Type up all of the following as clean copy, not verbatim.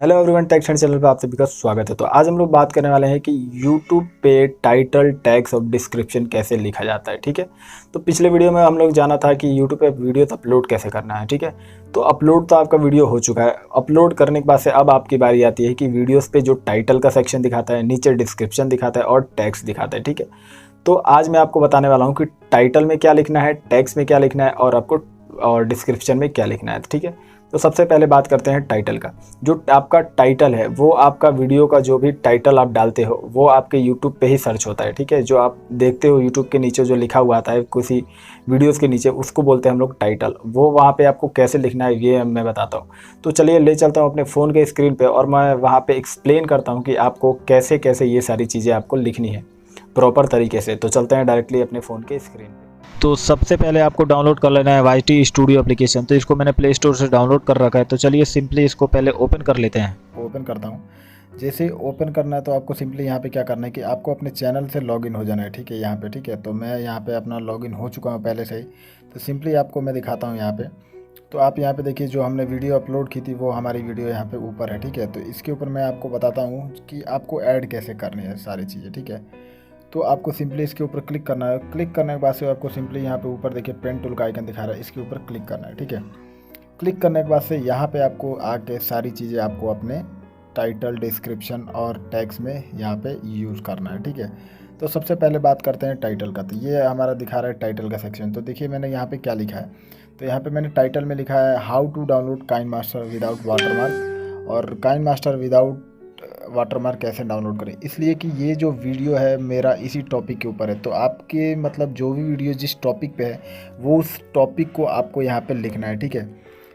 Hello everyone, tech send channel पर आप सभी का स्वागत है। तो आज हम लोग बात करने वाले हैं कि यूट्यूब पे टाइटल, टैग्स और डिस्क्रिप्शन कैसे लिखा जाता है। ठीक है, तो पिछले वीडियो में हम लोग जाना था कि यूट्यूब पे वीडियोस अपलोड कैसे करना है। ठीक है, तो अपलोड तो आपका वीडियो हो चुका है। अपलोड करने के बाद से अब आपकी बारी आती है कि वीडियोस पे जो टाइटल का सेक्शन दिखाता है, नीचे डिस्क्रिप्शन दिखाता है और टैग्स दिखाता है। ठीक है, तो आज मैं आपको बताने वाला हूँ कि टाइटल में क्या लिखना है, टैग्स में क्या लिखना है और आपको और डिस्क्रिप्शन में क्या लिखना है। ठीक है, तो सबसे पहले बात करते हैं टाइटल का। जो आपका टाइटल है वो आपका वीडियो का जो भी टाइटल आप डालते हो वो आपके यूट्यूब पे ही सर्च होता है। ठीक है, जो आप देखते हो यूट्यूब के नीचे जो लिखा हुआ आता है किसी वीडियोस के नीचे, उसको बोलते हैं हम लोग टाइटल। वो वहाँ पे आपको कैसे लिखना है ये मैं बताता हूँ। तो चलिए ले चलता हूँ अपने फ़ोन के स्क्रीन पे और मैं वहाँ पे एक्सप्लेन करता हूँ कि आपको कैसे कैसे ये सारी चीज़ें आपको लिखनी है प्रॉपर तरीके से। तो चलते हैं डायरेक्टली अपने फ़ोन के स्क्रीन पे। तो सबसे पहले आपको डाउनलोड कर लेना है YT स्टूडियो एप्लीकेशन। तो इसको मैंने प्ले स्टोर से डाउनलोड कर रखा है। तो चलिए सिंपली इसको पहले ओपन कर लेते हैं। ओपन करता हूँ। जैसे ओपन करना है तो आपको सिंपली यहाँ पे क्या करना है कि आपको अपने चैनल से लॉगिन हो जाना है। ठीक है, यहाँ पे ठीक है, तो मैं यहाँ पे अपना लॉगिन हो चुका हूँ पहले से ही। तो सिंपली आपको मैं दिखाता हूँ यहाँ पे। तो आप यहाँ पे देखिए, जो हमने वीडियो अपलोड की थी वो हमारी वीडियो यहाँ पे ऊपर है। ठीक है, तो इसके ऊपर मैं आपको बताता हूँ कि आपको ऐड कैसे करनी है सारी चीज़ें। ठीक है, तो आपको सिंपली इसके ऊपर क्लिक करना है। क्लिक करने के बाद से आपको सिंपली यहाँ पे ऊपर देखिए पेन टूल का आइकन दिखा रहा है, इसके ऊपर क्लिक करना है। ठीक है, क्लिक करने के बाद से यहाँ पे आपको आके सारी चीज़ें आपको अपने टाइटल, डिस्क्रिप्शन और टैग्स में यहाँ पे यूज़ करना है। ठीक है, तो सबसे पहले बात करते हैं टाइटल का। तो ये हमारा दिखा रहा है टाइटल का सेक्शन। तो देखिए मैंने यहाँ पे क्या लिखा है। तो यहाँ पे मैंने टाइटल में लिखा है how to download KineMaster without watermark, और काइन मास्टर विदाउट वाटरमार्क कैसे डाउनलोड करें। इसलिए कि ये जो वीडियो है मेरा इसी टॉपिक के ऊपर है। तो आपके मतलब जो भी वीडियो जिस टॉपिक पे है वो उस टॉपिक को आपको यहाँ पे लिखना है। ठीक है,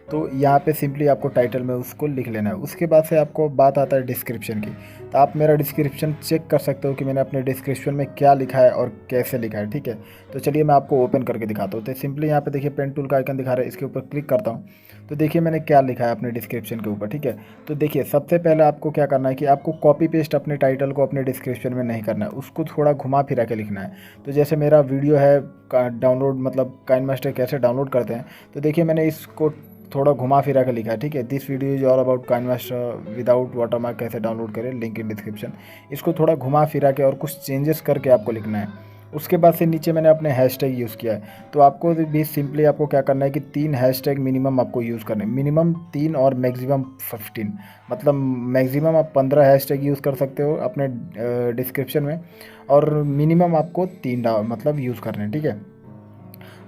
तो यहाँ पे सिंपली आपको टाइटल में उसको लिख लेना है। उसके बाद से आपको बात आता है डिस्क्रिप्शन की। तो आप मेरा डिस्क्रिप्शन चेक कर सकते हो कि मैंने अपने डिस्क्रिप्शन में क्या लिखा है और कैसे लिखा है। ठीक है, तो चलिए मैं आपको ओपन करके दिखाता हूँ। तो सिंपली यहाँ पे देखिए पेन टूल का आइकन दिखा रहा है, इसके ऊपर क्लिक करता हूँ। तो देखिए मैंने क्या लिखा है अपने डिस्क्रिप्शन के ऊपर। ठीक है, तो देखिए सबसे पहले आपको क्या करना है कि आपको कॉपी पेस्ट अपने टाइटल को अपने डिस्क्रिप्शन में नहीं करना है, उसको थोड़ा घुमा फिरा के लिखना है। तो जैसे मेरा वीडियो है डाउनलोड मतलब काइन मास्टर कैसे डाउनलोड करते हैं, तो देखिए मैंने इसको थोड़ा घुमा फिरा के लिखा है। ठीक है, this video is all about KineMaster without watermark कैसे डाउनलोड करें, लिंक इन डिस्क्रिप्शन। इसको थोड़ा घुमा फिरा के और कुछ चेंजेस करके आपको लिखना है। उसके बाद से नीचे मैंने अपने हैशटैग यूज़ किया है। तो आपको भी सिंपली आपको क्या करना है कि 3 हैशटैग मिनिमम आपको यूज़ करने हैं। मिनिमम 3 और मैक्सिमम 15, मतलब मैक्सिमम आप 15 हैशटैग यूज़ कर सकते हो अपने डिस्क्रिप्शन में, और मिनिमम आपको 3 मतलब यूज़ करने हैं। ठीक है,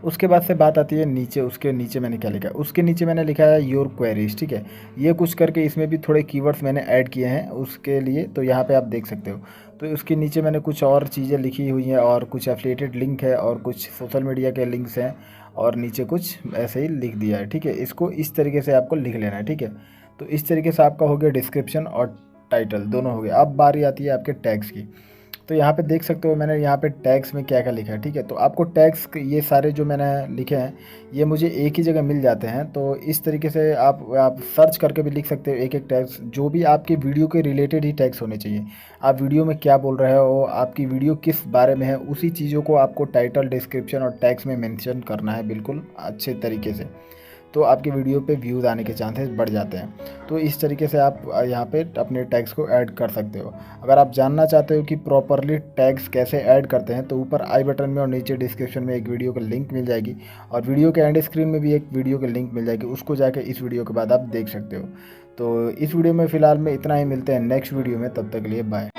उसके बाद से बात आती है नीचे। उसके नीचे मैंने क्या लिखा है, उसके नीचे मैंने लिखा है योर क्वेरीज। ठीक है, ये कुछ करके इसमें भी थोड़े कीवर्ड्स मैंने ऐड किए हैं उसके लिए, तो यहाँ पे आप देख सकते हो। तो उसके नीचे मैंने कुछ और चीज़ें लिखी हुई हैं और कुछ एफिलिएटेड लिंक है और कुछ सोशल मीडिया के लिंक्स हैं और नीचे कुछ ऐसे ही लिख दिया है। ठीक है, इसको इस तरीके से आपको लिख लेना है। ठीक है, तो इस तरीके से आपका हो गया डिस्क्रिप्शन और टाइटल दोनों हो गए। अब बारी आती है आपके टैग्स की। तो यहाँ पे देख सकते हो मैंने यहाँ पे टैग्स में क्या क्या लिखा है। ठीक है, तो आपको टैग्स ये सारे जो मैंने लिखे हैं ये मुझे एक ही जगह मिल जाते हैं। तो इस तरीके से आप सर्च करके भी लिख सकते हो एक एक टैग्स, जो भी आपके वीडियो के रिलेटेड ही टैग्स होने चाहिए। आप वीडियो में क्या बोल रहे हो, आपकी वीडियो किस बारे में है, उसी चीज़ों को आपको टाइटल, डिस्क्रिप्शन और टैग्स में मेंशन करना है बिल्कुल अच्छे तरीके से। तो आपके वीडियो पे व्यूज़ आने के चांसेस बढ़ जाते हैं। तो इस तरीके से आप यहाँ पे अपने टैग्स को ऐड कर सकते हो। अगर आप जानना चाहते हो कि प्रॉपरली टैग्स कैसे ऐड करते हैं, तो ऊपर आई बटन में और नीचे डिस्क्रिप्शन में एक वीडियो का लिंक मिल जाएगी, और वीडियो के एंड स्क्रीन में भी एक वीडियो का लिंक मिल जाएगी, उसको जाके इस वीडियो के बाद आप देख सकते हो। तो इस वीडियो में फ़िलहाल में इतना ही, मिलते हैं नेक्स्ट वीडियो में, तब तक के लिए बाय।